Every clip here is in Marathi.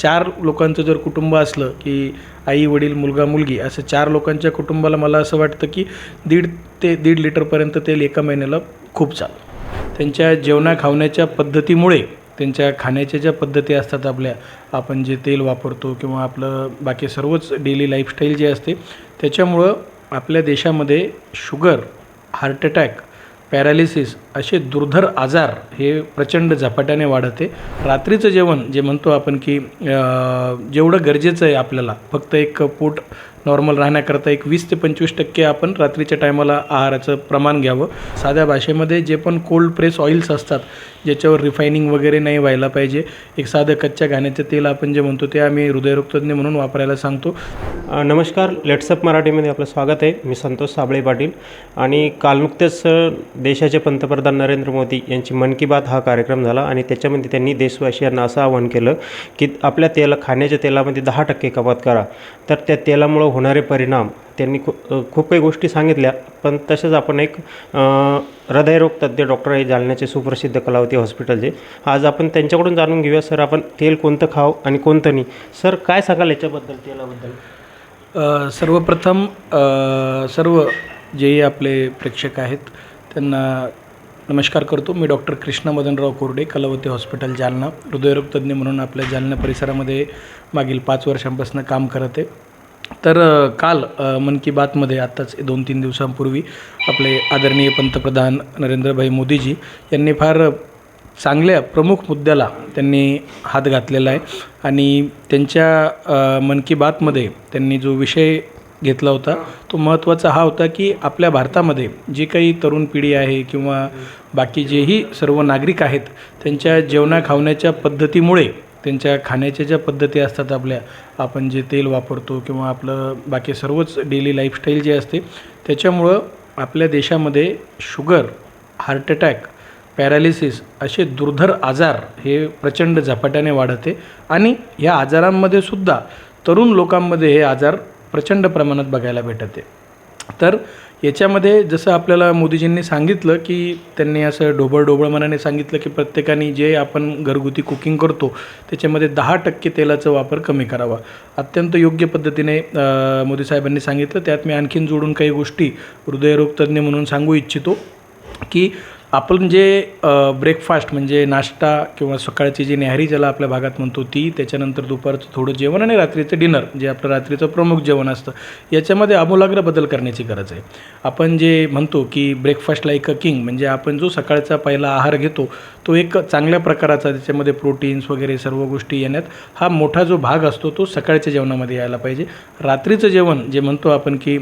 4 लोकांचं जर कुटुंब असलं की आई वडील मुलगा मुलगी असं 4 लोकांच्या कुटुंबाला मला असं वाटतं की 1.5 ते 1.5 लिटरपर्यंत तेल एका महिन्याला खूप चालतं. त्यांच्या जेवणाखावण्याच्या पद्धतीमुळे, त्यांच्या खाण्याच्या ज्या पद्धती असतात आपल्या, आपण जे तेल वापरतो किंवा आपलं बाकी सर्वच डेली लाईफस्टाईल जे असते त्याच्यामुळं आपल्या देशामध्ये शुगर, हार्ट अटॅक, पॅरालिसिस असे दुर्धर आजार हे प्रचंड झपाट्याने वाढते. रात्रीचं जेवण जे म्हणतो आपण की जेवढं गरजेचं आहे आपल्याला, फक्त एक पोट नॉर्मल राहण्याकरता एक 20 ते 25% आपण रात्रीच्या टायमाला आहाराचं प्रमाण घ्यावं. साध्या भाषेमध्ये जे पण कोल्ड प्रेस ऑइल्स असतात ज्याच्यावर रिफायनिंग वगैरे नाही व्हायला पाहिजे, एक साधं कच्च्या घाण्याचं तेल आपण जे म्हणतो ते आम्ही हृदयरोगतज्ञ म्हणून वापरायला सांगतो. नमस्कार, लेट्सअप मराठीमध्ये आपलं स्वागत आहे. मी संतोष साबळे पाटील आणि काल नुकतेच देशाचे पंतप्रधान नरेंद्र मोदी यांची मन की बात हा कार्यक्रम झाला आणि त्याच्यामध्ये त्यांनी देशवासियांना असं आवाहन केलं की आपल्या खाण्याच्या तेलामध्ये 10% कपात करा. तर त्या तेलामुळं होणारे परिणाम त्यांनी खूप काही गोष्टी सांगितल्या. पण तसेच आपण एक हृदयरोगतज्ञ डॉक्टर आहे जालन्याचे सुप्रसिद्ध कलावती हॉस्पिटलचे, आज आपण त्यांच्याकडून जाणून घेऊया सर आपण तेल कोणतं खावं आणि कोणतं नाही. सर काय सांगाल याच्याबद्दल, तेलाबद्दल? सर्वप्रथम सर्व जे आपले प्रेक्षक आहेत त्यांना नमस्कार करतो. मी डॉक्टर कृष्णा मदनराव कोरडे, कलावती हॉस्पिटल जालना, हृदयरोगतज्ञ म्हणून आपल्या जालना परिसरामध्ये मागील 5 वर्षांपासून काम करत आहे. तर काल मन की बातमध्ये आत्ताच 2-3 दिवसांपूर्वी आपले आदरणीय पंतप्रधान नरेंद्रभाई मोदीजी यांनी फार चांगल्या प्रमुख मुद्द्याला त्यांनी हात घातलेला आहे आणि त्यांच्या मन की बातमध्ये त्यांनी जो विषय घेतला होता तो महत्त्वाचा हा होता की आपल्या भारतामध्ये जी काही तरुण पिढी आहे किंवा बाकी जेही सर्व नागरिक आहेत त्यांच्या जेवणाखावण्याच्या पद्धतीमुळे, त्यांच्या खाण्याच्या ज्या पद्धती असतात आपल्या, आपण जे तेल वापरतो किंवा आपलं बाकी सर्वच डेली लाईफस्टाईल जे असते त्याच्यामुळं आपल्या देशामध्ये शुगर, हार्ट अटॅक, पॅरालिसिस असे दुर्धर आजार हे प्रचंड झपाट्याने वाढते आणि या आजारांमध्ये सुद्धा तरुण लोकांमध्ये हे आजार प्रचंड प्रमाणात बघायला भेटते. तर याच्यामध्ये जसं आपल्याला मोदीजींनी सांगितलं की त्यांनी असं ढोबळ मनाने सांगितलं की प्रत्येकाने जे आपण घरगुती कुकिंग करतो त्याच्यामध्ये 10% तेलाचा वापर कमी करावा. अत्यंत योग्य पद्धतीने मोदी साहेबांनी सांगितलं. त्यात मी आणखीन जोडून काही गोष्टी हृदयरोगतज्ञ म्हणून सांगू इच्छितो की आपण जे ब्रेकफास्ट म्हणजे नाश्ता किंवा सकाळची जी न्याहारी ज्याला आपल्या भागात म्हणतो ती, त्याच्यानंतर दुपारचं थोडं जेवण आणि रात्रीचं डिनर जे आपलं रात्रीचं प्रमुख जेवण असतं, याच्यामध्ये आमूलाग्र बदल करण्याची गरज आहे. आपण जे म्हणतो की ब्रेकफास्ट लाईक अ किंग, म्हणजे आपण जो सकाळचा पहिला आहार घेतो तो एक चांगल्या प्रकाराचा, त्याच्यामध्ये प्रोटीन्स वगैरे सर्व गोष्टी येण्यात हा मोठा जो भाग असतो तो सकाळच्या जेवणामध्ये यायला पाहिजे. रात्रीचं जेवण जे म्हणतो आपण की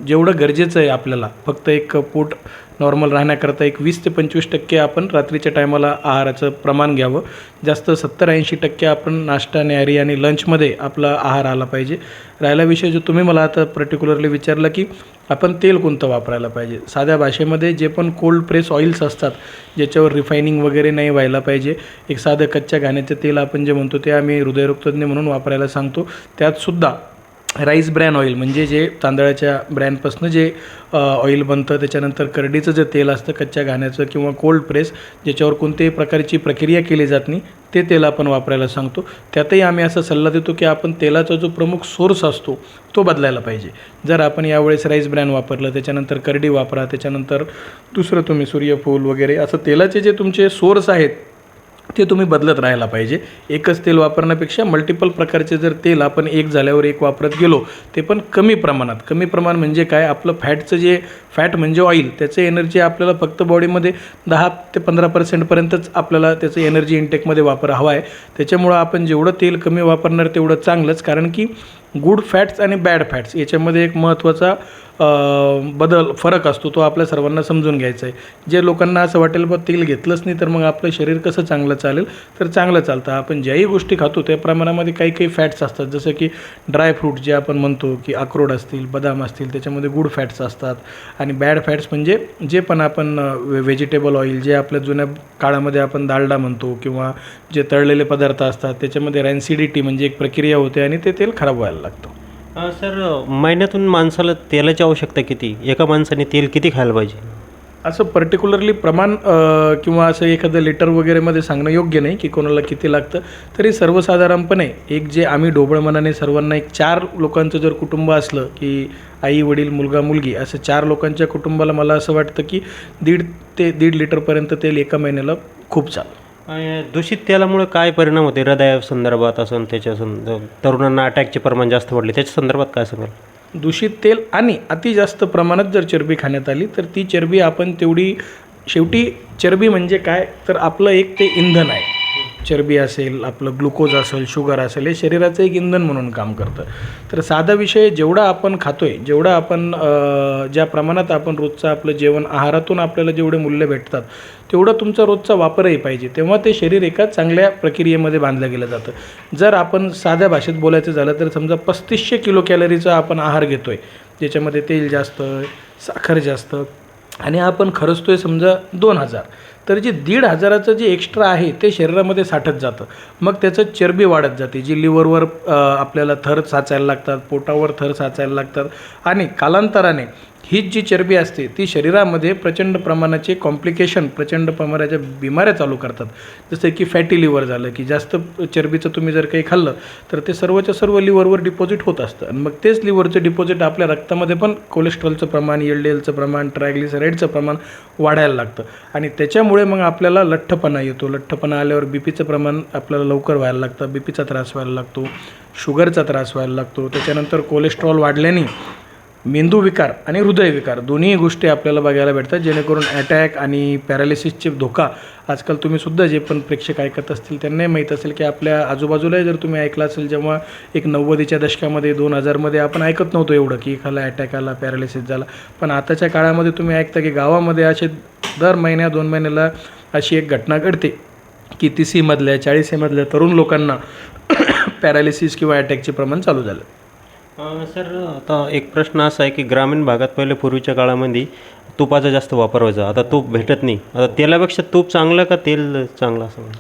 जेवढं गरजेचं आहे आपल्याला, फक्त एक पोट नॉर्मल राहण्याकरता एक 20 ते 25% आपण रात्रीच्या टायमाला आहाराचं प्रमाण घ्यावं. जास्त 70-80% आपण नाश्ता, न्याहारी आणि लंचमध्ये आपला आहार आला पाहिजे. राहिला विषय जो तुम्ही मला आता पर्टिक्युलरली विचारला की आपण तेल कोणतं वापरायला पाहिजे, साध्या भाषेमध्ये जे पण कोल्ड प्रेस ऑइल्स असतात ज्याच्यावर रिफायनिंग वगैरे नाही व्हायला पाहिजे, एक साधं कच्च्या घाण्याचं तेल आपण जे म्हणतो ते आम्ही हृदयरोगतज्ञ म्हणून वापरायला सांगतो. त्यातसुद्धा राईस ब्रॅन ऑइल म्हणजे जे तांदळाच्या ब्रॅनपासून जे ऑइल बनतं, त्याच्यानंतर करडीचं जे तेल असतं कच्च्या घाण्याचं किंवा कोल्ड प्रेस ज्याच्यावर कोणत्याही प्रकारची प्रक्रिया केली जात नाही ते तेल आपण वापरायला सांगतो. त्यातही आम्ही असा सल्ला देतो की आपण तेलाचा जो प्रमुख सोर्स असतो तो बदलायला पाहिजे. जर आपण यावेळेस राईस ब्रॅन वापरलं, त्याच्यानंतर करडी वापरा, त्याच्यानंतर दुसरं तुम्ही सूर्यफूल वगैरे असं तेलाचे जे तुमचे सोर्स आहेत ते तुम्ही बदलत राहायला पाहिजे. एकच तेल वापरण्यापेक्षा मल्टिपल प्रकारचे जर तेल आपण एक झाल्यावर एक वापरत गेलो, ते पण कमी प्रमाणात. कमी प्रमाण म्हणजे काय, आपलं फॅटचं जे फॅट म्हणजे ऑइल, त्याचं एनर्जी आपल्याला फक्त बॉडीमध्ये 10 ते 15% आपल्याला त्याचं एनर्जी इंटेकमध्ये वापर हवा आहे. त्याच्यामुळं आपण जेवढं तेल कमी वापरणार तेवढं चांगलंच, कारण की गुड फॅट्स आणि बॅड फॅट्स याच्यामध्ये एक महत्त्वाचा फरक असतो, तो आपल्या सर्वांना समजून घ्यायचा आहे. जे लोकांना असं वाटेल बा तेल घेतलंच नाही तर मग आपलं शरीर कसं चांगलं चालेल, तर चांगलं चालतं. आपण ज्याही गोष्टी खातो त्या प्रमाणामध्ये काही काही फॅट्स असतात, जसं की ड्रायफ्रूट जे आपण म्हणतो की अक्रोड असतील, बदाम असतील, त्याच्यामध्ये गुड फॅट्स असतात. आणि बॅड फॅट्स म्हणजे जे पण आपण व्हेजिटेबल ऑइल जे आपल्या जुन्या काळामध्ये आपण डालडा म्हणतो किंवा जे तळलेले पदार्थ असतात त्याच्यामध्ये रॅन्सिडिटी म्हणजे एक प्रक्रिया होते आणि ते तेल खराब व्हायला लागतं. सर, महिन्यातून माणसाला तेलाची आवश्यकता किती, एका माणसाने तेल किती खायला पाहिजे? असं पर्टिक्युलरली प्रमाण किंवा असं एखादं लिटर वगैरेमध्ये सांगणं योग्य नाही की कोणाला किती लागतं. तरी सर्वसाधारणपणे एक जे आम्ही ढोबळ मनाने सर्वांना एक 4 लोकांचं जर कुटुंब असलं की आई वडील मुलगा मुलगी असं 4 लोकांच्या कुटुंबाला मला असं वाटतं की 1.5 ते 1.5 लिटरपर्यंत तेल एका महिन्याला खूप चालतं. आणि दूषित तेलामुळे काय परिणाम होते हृदयासंदर्भात असं त्याच्या तरुणांना अटॅकचे प्रमाण जास्त वाढले त्याच्या संदर्भात काय सांगाल? दूषित तेल आणि अति जास्त प्रमाणात जर चरबी खाण्यात आली तर ती चरबी आपण तेवढी शेवटी चरबी म्हणजे काय तर आपलं एक ते इंधन आहे. चरबी असेल आपलं ग्लुकोज असेल शुगर असेल हे शरीराचं एक इंधन म्हणून काम करतं. तर साधा विषय जेवढा आपण खातो आहे जेवढा आपण ज्या प्रमाणात आपण रोजचं आपलं जेवण आहारातून आपल्याला जेवढे मूल्य भेटतात तेवढा तुमचा रोजचा वापरही पाहिजे तेव्हा ते शरीर एका चांगल्या प्रक्रियेमध्ये बांधलं गेलं जातं. जर आपण साध्या भाषेत बोलायचं झालं तर समजा 3500 किलो कॅलरीचा आपण आहार घेतो आहे ज्याच्यामध्ये तेल जास्त साखर जास्त आणि आपण खर्चतो आहे समजा 2000 तर जे 1500चं जे एक्स्ट्रा आहे ते शरीरामध्ये साठत जातं. मग त्याचं चरबी वाढत जाते जी लिव्हरवर आपल्याला थर साचायला लागतात पोटावर थर साचायला लागतात आणि कालांतराने हीच जी चरबी असते ती शरीरामध्ये प्रचंड प्रमाणाचे कॉम्प्लिकेशन प्रचंड प्रमाणाच्या बिमाऱ्या चालू करतात. जसं की फॅटी लिव्हर झालं की जास्त चरबीचं तुम्ही जर काही खाल्लं तर ते सर्वच्या सर्व लिव्हरवर डिपॉझिट होत असतं आणि मग तेच लिव्हरचं डिपॉझिट आपल्या रक्तामध्ये पण कोलेस्ट्रॉलचं प्रमाण LDLचं प्रमाण ट्रायग्लिसराईडचं प्रमाण वाढायला लागतं आणि त्याच्यामुळे मग आपल्याला लठ्ठपणा येतो. लठ्ठपणा आल्यावर बीपीचं प्रमाण आपल्याला लवकर व्हायला लागतं. बीपीचा त्रास व्हायला लागतो शुगरचा त्रास व्हायला लागतो. त्याच्यानंतर कोलेस्ट्रॉल वाढल्याने मेंदूविकार आणि हृदयविकार दोन्ही गोष्टी आपल्याला बघायला भेटतात जेणेकरून अटॅक आणि पॅरालिसिसचे धोका आजकाल तुम्ही सुद्धा जे पण प्रेक्षक ऐकत असतील त्यांनाही माहीत असेल की आपल्या आजूबाजूलाही जर तुम्ही ऐकलं असेल जेव्हा एक 90च्या दशकामध्ये 2000मध्ये आपण ऐकत नव्हतो एवढं की एखादा अटॅक आला पॅरालिसिस झाला. पण आताच्या काळामध्ये तुम्ही ऐकता की गावामध्ये असे दर महिन्या 2 महिन्याला अशी एक घटना घडते की 30मधल्या 40मधल्या तरुण लोकांना पॅरालिसिस किंवा अटॅकचे प्रमाण चालू झालं. सर आता एक प्रश्न असा आहे की ग्रामीण भागात पहिले पूर्वीच्या काळामध्ये तुपाचा जास्त वापर व्हायचा आता तूप भेटत नाही. आता तेलापेक्षा तूप चांगलं का तेल चांगलं असं?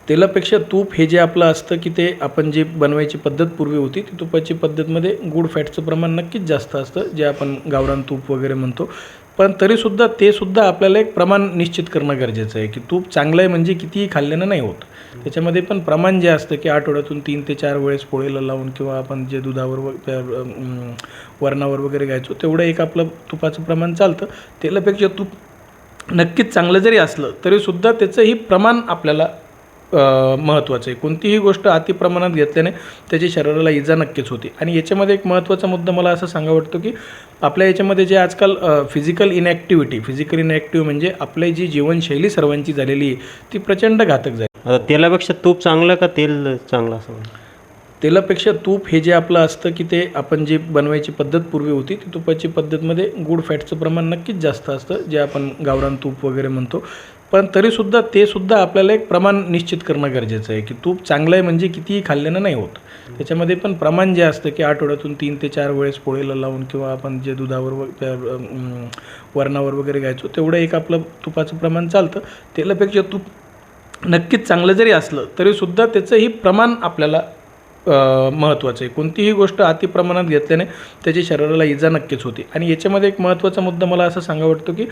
तेलापेक्षा तूप हे जे आपलं असतं की ते आपण जे बनवायची पद्धत पूर्वी होती ती तुपाची पद्धतमध्ये गुड फॅटचं प्रमाण नक्कीच जास्त असतं जे आपण गावरान तूप वगैरे म्हणतो. पण तरीसुद्धा ते सुद्धा आपल्याला एक प्रमाण निश्चित करणं गरजेचं आहे की तूप चांगलं आहे म्हणजे कितीही खाल्ल्यानं नाही होत. त्याच्यामध्ये पण प्रमाण जे असतं की आठवड्यातून 3 ते 4 वेळेस पोळीला लावून किंवा आपण जे दुधावर वरणावर वगैरे घ्यायचो तेवढं एक आपलं तुपाचं प्रमाण चालतं. तेलापेक्षा तूप नक्कीच चांगलं जरी असलं तरीसुद्धा त्याचंही प्रमाण आपल्याला महत्त्वाचं आहे. कोणतीही गोष्ट अतिप्रमाणात घेतल्याने त्याची शरीराला इजा नक्कीच होते. आणि याच्यामध्ये एक महत्त्वाचा मुद्दा मला असं सांगा वाटतो की आपल्या याच्यामध्ये जे आजकाल फिजिकल इनॅक्टिव्ह म्हणजे आपली जी जीवनशैली सर्वांची झालेली आहे ती प्रचंड घातक झाली. आता तेलापेक्षा तूप चांगलं का तेल चांगलं असं? तेलापेक्षा तूप हे जे आपलं असतं की ते आपण जे बनवायची पद्धत पूर्वी होती ती तुपाची पद्धतमध्ये गुड फॅटचं प्रमाण नक्कीच जास्त असतं जे आपण गावरान तूप वगैरे म्हणतो. पण तरीसुद्धा ते सुद्धा आपल्याला एक प्रमाण निश्चित करणं गरजेचं आहे की तूप चांगलं आहे म्हणजे कितीही खाल्ल्यानं नाही होत. त्याच्यामध्ये पण प्रमाण जे असतं की आठवड्यातून 3 ते 4 वेळेस पोळीला लावून किंवा आपण जे दुधावर वरणावर वगैरे घ्यायचो तेवढं एक आपलं तुपाचं प्रमाण चालतं. तेलापेक्षा तूप नक्कीच चांगलं जरी असलं तरीसुद्धा त्याचंही प्रमाण आपल्याला महत्त्वाचं आहे. कोणतीही गोष्ट अतिप्रमाणात घेतल्याने त्याची शरीराला इजा नक्कीच होते. आणि याच्यामध्ये एक महत्त्वाचा मुद्दा मला असं सांगा वाटतो की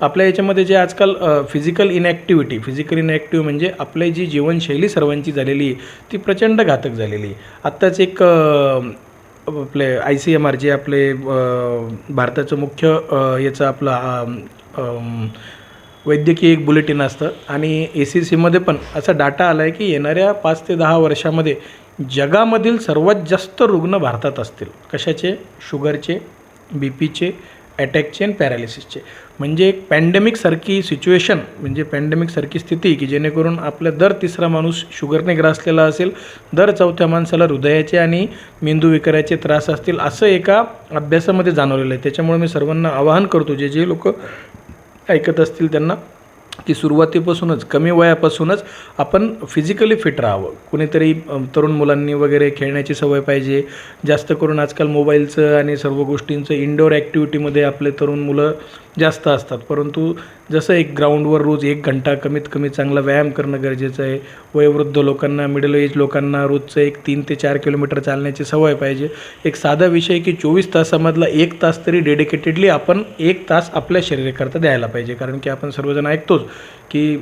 आपल्या याच्यामध्ये जे आजकाल फिजिकल इनॅक्टिव्ह म्हणजे आपली जी जीवनशैली सर्वांची झालेली आहे ती प्रचंड घातक झालेली आहे. आत्ताच एक आपले ICMR जे आपले भारताचं मुख्य याचं आपलं वैद्यकीय एक बुलेटिन असतं आणि ACCमध्ये पण असा डाटा आला आहे की येणाऱ्या 5 ते 10 वर्षामध्ये जगामधील सर्वात जास्त रुग्ण भारतात असतील. कशाचे? शुगरचे, BPचे, अटॅकचे आणि पॅरालिसिसचे. म्हणजे एक पॅन्डेमिकसारखी सिच्युएशन म्हणजे पॅन्डेमिकसारखी स्थिती की जेणेकरून आपल्या दर 3रा माणूस शुगरने ग्रासलेला असेल, दर 4थ्या माणसाला हृदयाचे आणि मेंदूविकाराचे त्रास असतील असं एका अभ्यासामध्ये जाणवलेलं आहे. त्याच्यामुळे मी सर्वांना आवाहन करतो जे लोक ऐकत असतील त्यांना की सुरुवातीपासूनच कमी वयापासूनच आपण फिजिकली फिट राहावं. कुणीतरी तरुण मुलांनी वगैरे खेळण्याची सवय पाहिजे. जास्त करून आजकाल मोबाईलचं आणि सर्व गोष्टींचं इंडोर ॲक्टिव्हिटीमध्ये आपले तरुण मुलं जास्त असतात. परंतु जसं एक ग्राउंडवर रोज 1 घंटा कमीत कमी चांगला व्यायाम करणं गरजेचं आहे. वयोवृद्ध लोकांना, मिडल एज लोकांना रोजचं एक 3 ते 4 किलोमीटर चालण्याची सवय पाहिजे. एक साधा विषय की 24 तासामधला 1 तास तरी डेडिकेटेडली आपण 1 तास आपल्या शरीराकरता द्यायला पाहिजे. कारण की आपण सर्वजण ऐकतोच की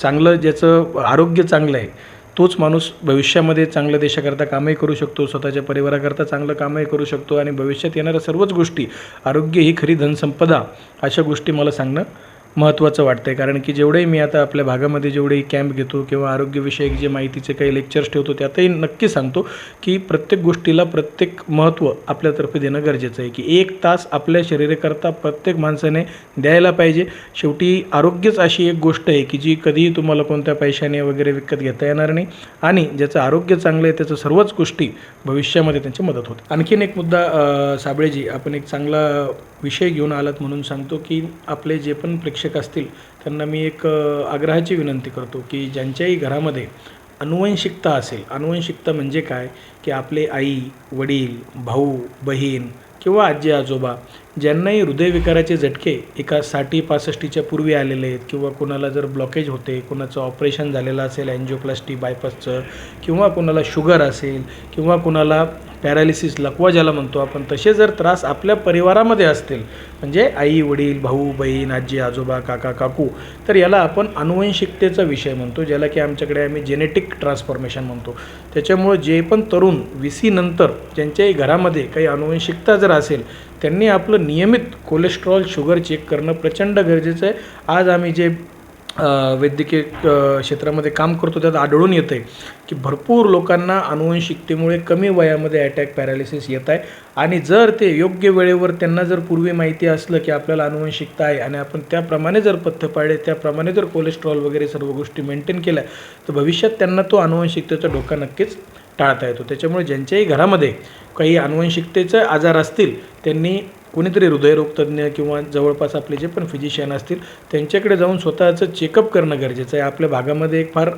चांगलं ज्याचं आरोग्य चांगलं आहे तोच माणूस भविष्यामध्ये चांगलं देशाकरता कामही करू शकतो, स्वतःच्या परिवाराकरता चांगलं कामही करू शकतो आणि भविष्यात येणाऱ्या सर्वच गोष्टी, आरोग्य ही खरी धनसंपदा, अशा गोष्टी मला सांगणं महत्त्वाचं वाटतं आहे. कारण की जेवढेही मी आता आपल्या भागामध्ये जेवढेही कॅम्प घेतो किंवा आरोग्यविषयक जे माहितीचे काही लेक्चर्स ठेवतो त्यातही नक्की सांगतो की प्रत्येक गोष्टीला प्रत्येक महत्त्व आपल्यातर्फे देणं गरजेचं आहे. की 1 तास आपल्या शरीराकरता प्रत्येक माणसाने द्यायला पाहिजे. शेवटी आरोग्यच अशी एक गोष्ट आहे की जी कधीही तुम्हाला कोणत्या पैशाने वगैरे विकत घेता येणार नाही आणि ज्याचं आरोग्य चांगलं आहे त्याचं सर्वच गोष्टी भविष्यामध्ये त्यांची मदत होते. आणखीन एक मुद्दा साबळेजी, आपण एक चांगला विषय घेऊन आलात म्हणून सांगतो की आपले जे पण प्रेक्षक असतील त्यांना मी एक आग्रहाची विनंती करतो की ज्यांच्याही घरामध्ये अनुवंशिकता असेल, अनुवंशिकता म्हणजे काय की आपले आई, वडील, भाऊ, बहीण किंवा आजी आजोबा ज्यांनाही हृदयविकाराचे झटके एका 60-65च्या पूर्वी आलेले आहेत किंवा कुणाला जर ब्लॉकेज होते, कुणाचं ऑपरेशन झालेलं असेल अँजिओप्लास्टी बायपासचं, किंवा कुणाला शुगर असेल किंवा कुणाला पॅरालिसिस लकवा ज्याला म्हणतो आपण, तसे जर त्रास आपल्या परिवारामध्ये असतील म्हणजे आई, वडील, भाऊ, बहीण, आजी आजोबा, काका काकू, तर याला आपण अनुवंशिकतेचा विषय म्हणतो, ज्याला की आमच्याकडे आम्ही जेनेटिक ट्रान्सफॉर्मेशन म्हणतो. त्याच्यामुळं जे पण तरुण 20 नंतर ज्यांच्याही घरामध्ये काही अनुवंशिकता जर असेल त्यांनी आपलं नियमित कोलेस्ट्रॉल, शुगर चेक करणं प्रचंड गरजेचं आहे. आज आम्ही जे वैद्यकीय क्षेत्रामध्ये काम करतो त्यात आढळून येतं आहे की भरपूर लोकांना अनुवंशिकतेमुळे कमी वयामध्ये अटॅक, पॅरालिसिस येत आहे आणि जर ते योग्य वेळेवर त्यांना जर पूर्वी माहिती असलं की आपल्याला अनुवंशिकता आहे आणि आपण त्याप्रमाणे जर पथ्य पाळले, त्याप्रमाणे जर कोलेस्ट्रॉल वगैरे सर्व गोष्टी मेंटेन केल्या तर भविष्यात त्यांना तो अनुवंशिकतेचा धोका नक्कीच टाळता येतो. त्याच्यामुळे ज्यांच्याही घरामध्ये काही अनुवंशिकतेचे आजार असतील त्यांनी कोणीतरी हृदयरोगतज्ञ किंवा जवळपास आपले जे पण फिजिशियन असतील त्यांच्याकडे जाऊन स्वतःचं चेकअप करणं गरजेचं आहे. आपल्या भागामध्ये एक फार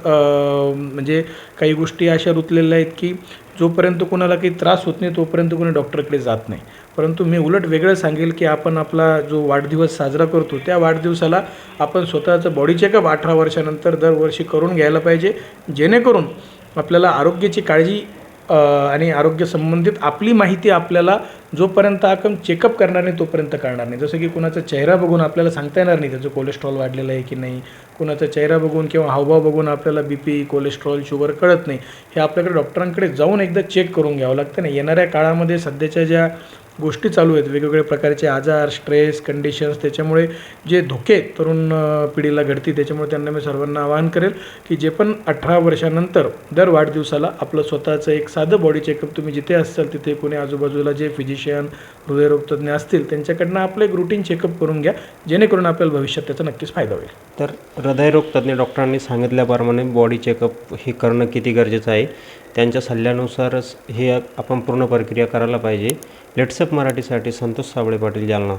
म्हणजे काही गोष्टी अशा रुतलेल्या आहेत की जोपर्यंत कोणाला काही त्रास होत नाही तोपर्यंत कोणी डॉक्टरकडे जात नाही. परंतु मी उलट वेगळं सांगेल की आपण आपला जो वाढदिवस साजरा करतो त्या वाढदिवसाला आपण स्वतःचं बॉडी चेकअप 18 वर्षानंतर दरवर्षी करून घ्यायला पाहिजे, जेणेकरून आपल्याला आरोग्याची काळजी आणि आरोग्यसंबंधित आपली माहिती आपल्याला जोपर्यंत आपण चेकअप करणार नाही तोपर्यंत कळणार नाही. जसं की कुणाचा चेहरा बघून आपल्याला सांगता येणार नाही त्याचं कोलेस्ट्रॉल वाढलेलं आहे की नाही, कुणाचा चेहरा बघून किंवा हावभाव बघून आपल्याला BP, कोलेस्ट्रॉल, शुगर कळत नाही. हे आपल्याकडे डॉक्टरांकडे जाऊन एकदा चेक करून घ्यावं लागतं. नाही येणाऱ्या काळामध्ये सध्याच्या ज्या गोष्टी चालू आहेत, वेगवेगळ्या प्रकारचे आजार, स्ट्रेस, कंडिशन्स, त्याच्यामुळे जे धोके तरुण पिढीला घडतील, त्याच्यामुळे त्यांना मी सर्वांना आवाहन करेल की जे पण 18 वर्षानंतर दर वाढदिवसाला आपलं स्वतःचं एक साधं बॉडी चेकअप, तुम्ही जिथे असाल तिथे कोणी आजूबाजूला जे फिजिशियन, हृदयरोगतज्ञ असतील त्यांच्याकडनं आपलं एक रुटीन चेकअप करून घ्या, जेणेकरून आपल्याला भविष्यात त्याचा नक्कीच फायदा होईल. तर हृदयरोगतज्ञ डॉक्टरांनी सांगितल्याप्रमाणे बॉडी चेकअप हे करणं किती गरजेचं आहे, त्यांच्या सल्ल्यानुसारच हे आपण पूर्ण प्रक्रिया करायला पाहिजे. लेट्सअप मराठीसाठी संतोष साबळे पाटील, जालना.